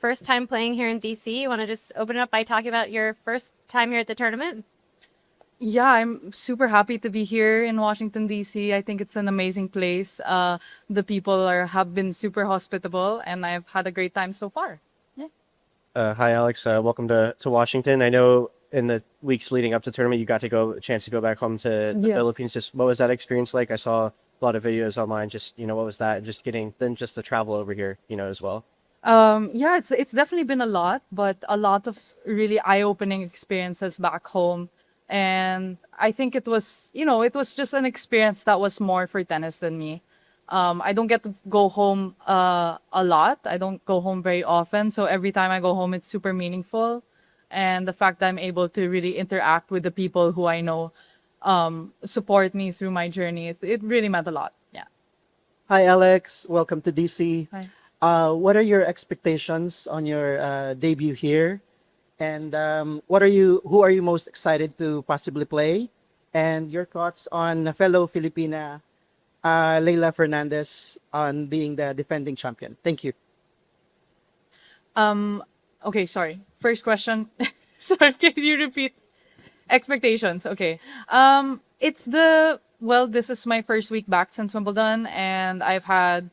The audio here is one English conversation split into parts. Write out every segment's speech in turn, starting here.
first time playing here in DC. You want to just open it up by talking about your first time here at the tournament? Yeah, I'm super happy to be here in Washington, D.C. I think it's an amazing place. The people have been super hospitable, and I've had a great time so far. Yeah. Hi, Alex. Welcome to Washington. I know in the weeks leading up to the tournament, you got to go a chance to go back home to the Yes. Philippines. Just what was that experience like? I saw a lot of videos online. Just what was that? And just getting then just the travel over here, as well. Yeah, it's definitely been a lot, but a lot of really eye-opening experiences back home. And I think it was just an experience that was more for tennis than me. I don't get to go home a lot. I don't go home very often, so every time I go home, it's super meaningful. And the fact that I'm able to really interact with the people who I know support me through my journeys, it really meant a lot. Yeah. Hi, Alex. Welcome to DC. Hi. What are your expectations on your debut here? And who are you most excited to possibly play? And your thoughts on fellow Filipina, Leila Fernandez, on being the defending champion? Thank you. Okay, sorry. First question. Sorry, can you repeat? Expectations. Okay. This is my first week back since Wimbledon, and I've had,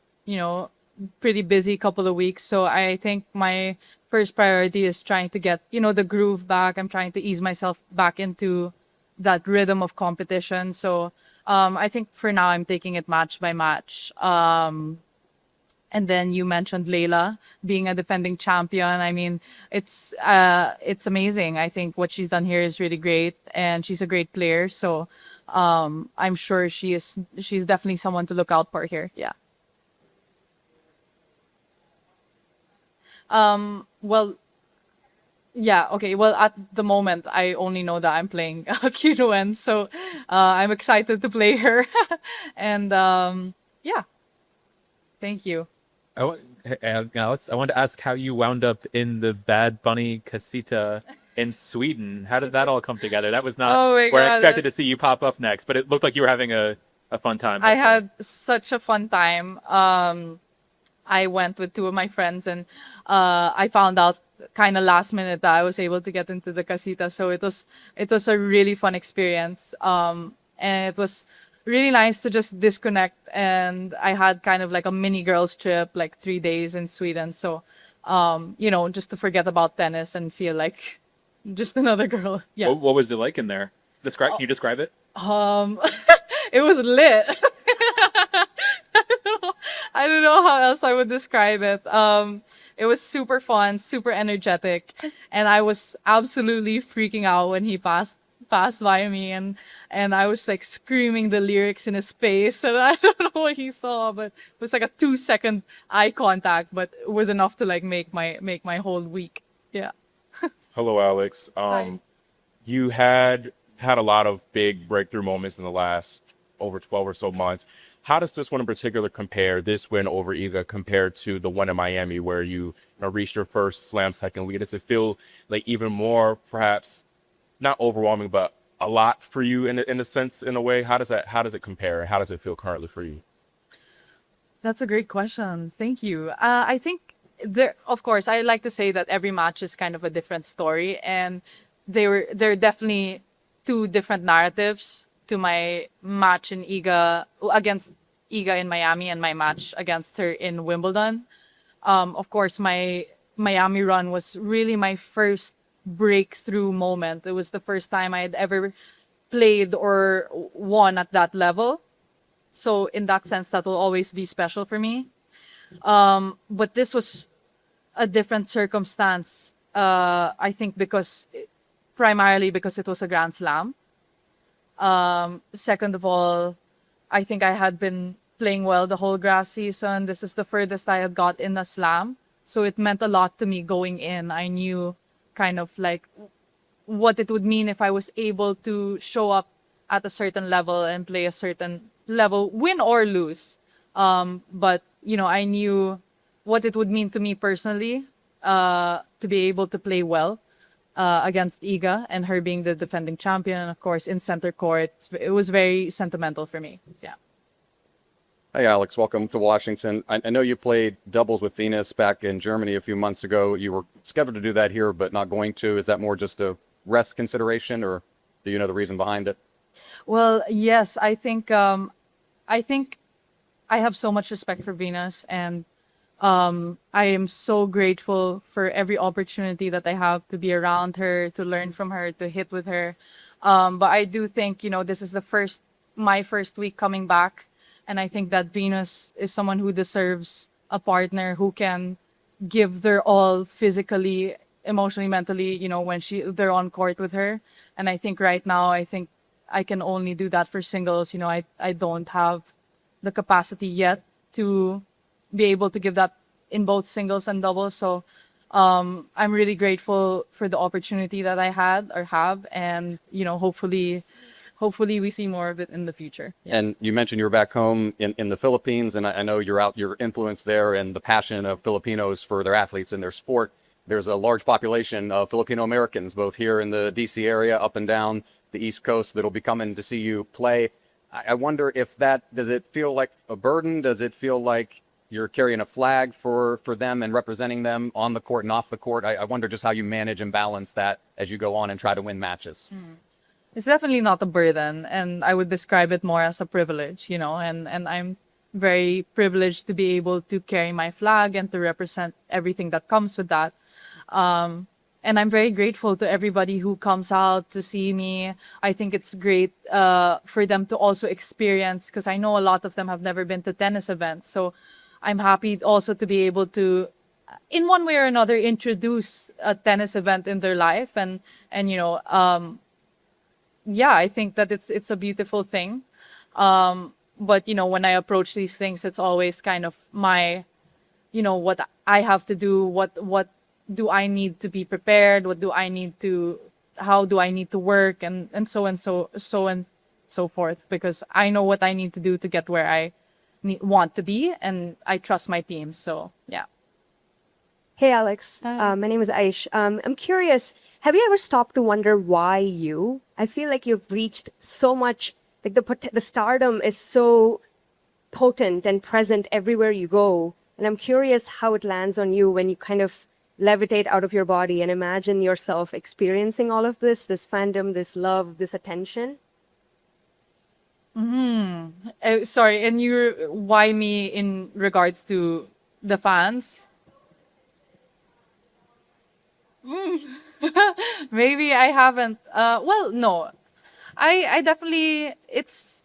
pretty busy couple of weeks. So I think my first priority is trying to get, the groove back. I'm trying to ease myself back into that rhythm of competition. So I think for now I'm taking it match by match. And then you mentioned Leila being a defending champion. I mean, it's amazing. I think what she's done here is really great, and she's a great player. So I'm sure she's definitely someone to look out for here. Yeah. Well, yeah, okay. Well, at the moment, I only know that I'm playing Kiruan, so I'm excited to play her. And yeah, thank you. Alex, I wanted to ask how you wound up in the Bad Bunny casita in Sweden. How did that all come together? That was not Oh my where I God, expected to see you pop up next, but it looked like you were having a fun time. I had such a fun time. I went with two of my friends, and I found out kind of last minute that I was able to get into the casita. So it was a really fun experience. And it was really nice to just disconnect. And I had kind of like a mini girls trip, like 3 days in Sweden. So, just to forget about tennis and feel like just another girl. Yeah. What was it like in there? Can you describe it? It was lit. I don't know how else I would describe it. It was super fun, super energetic, and I was absolutely freaking out when he passed by me, and I was like screaming the lyrics in his face, and I don't know what he saw, but it was like a 2 second eye contact, but it was enough to like make my whole week. Yeah. Hello, Alex. Hi. You had a lot of big breakthrough moments in the last over 12 or so months. How does this one in particular compare, this win over Eala, compared to the one in Miami where you reached your first slam second lead? Does it feel like even more, perhaps not overwhelming, but a lot for you in a sense, in a way? How does it compare? How does it feel currently for you? That's a great question. Thank you. I think of course, I like to say that every match is kind of a different story, and there are definitely two different narratives to my match against Iga in Miami and my match against her in Wimbledon. Of course, my Miami run was really my first breakthrough moment. It was the first time I had ever played or won at that level. So in that sense, that will always be special for me. But this was a different circumstance, I think, primarily because it was a Grand Slam. Second of all, I think I had been playing well the whole grass season. This is the furthest I had got in a slam. So it meant a lot to me going in. I knew kind of like what it would mean if I was able to show up at a certain level and play a certain level, win or lose. But, I knew what it would mean to me personally to be able to play well against Iga, and her being the defending champion, of course, in center court. It was very sentimental for me. Yeah. Hey, Alex, welcome to Washington. I know you played doubles with Venus back in Germany a few months ago. You were scheduled to do that here, but not going to. Is that more just a rest consideration, or do you know the reason behind it? Well, yes, I think I have so much respect for Venus, and I am so grateful for every opportunity that I have to be around her, to learn from her, to hit with her. But I do think, this is my first week coming back, and I think that Venus is someone who deserves a partner who can give their all physically, emotionally, mentally, when they're on court with her. And I think right now, I think I can only do that for singles. I don't have the capacity yet to be able to give that in both singles and doubles. So I'm really grateful for the opportunity that I had or have, and hopefully we see more of it in the future. Yeah. And you mentioned you were back home in the Philippines, and I know your influence there and the passion of Filipinos for their athletes and their sport. There's a large population of Filipino Americans, both here in the DC area, up and down the East Coast, that'll be coming to see you play. I wonder if does it feel like a burden? Does it feel like you're carrying a flag for them and representing them on the court and off the court? I wonder just how you manage and balance that as you go on and try to win matches. It's definitely not a burden, and I would describe it more as a privilege, and I'm very privileged to be able to carry my flag and to represent everything that comes with that. And I'm very grateful to everybody who comes out to see me. I think it's great for them to also experience, because I know a lot of them have never been to tennis events. So I'm happy also to be able to, in one way or another, introduce a tennis event in their life. And yeah, I think that it's a beautiful thing. But when I approach these things, it's always kind of my, what I have to do, what do I need to be prepared, how do I need to work, and so forth, because I know what I need to do to get where I want to be, and I trust my team. So yeah. Hey, Alex. Hi. My name is Aish. I'm curious, have you ever stopped to wonder why you? I feel like you've reached so much, like the stardom is so potent and present everywhere you go. And I'm curious how it lands on you when you kind of levitate out of your body and imagine yourself experiencing all of this fandom, this love, this attention. Sorry, and why me in regards to the fans? Maybe I haven't. Well, no, I definitely it's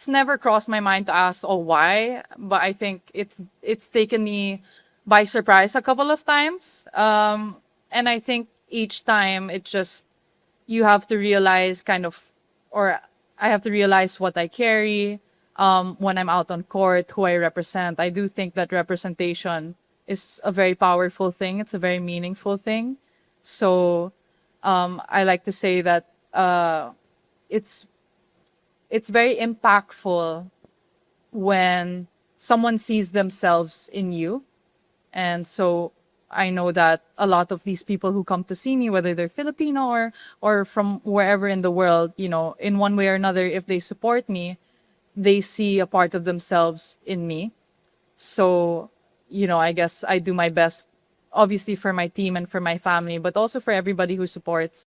never crossed my mind to ask, oh, why, but I think it's taken me by surprise a couple of times. And I think each time you have to realize or I have to realize what I carry when I'm out on court, who I represent. I do think that representation is a very powerful thing. It's a very meaningful thing. So I like to say that it's very impactful when someone sees themselves in you. And so I know that a lot of these people who come to see me, whether they're Filipino or from wherever in the world, in one way or another, if they support me, they see a part of themselves in me. So, I guess I do my best, obviously for my team and for my family, but also for everybody who supports.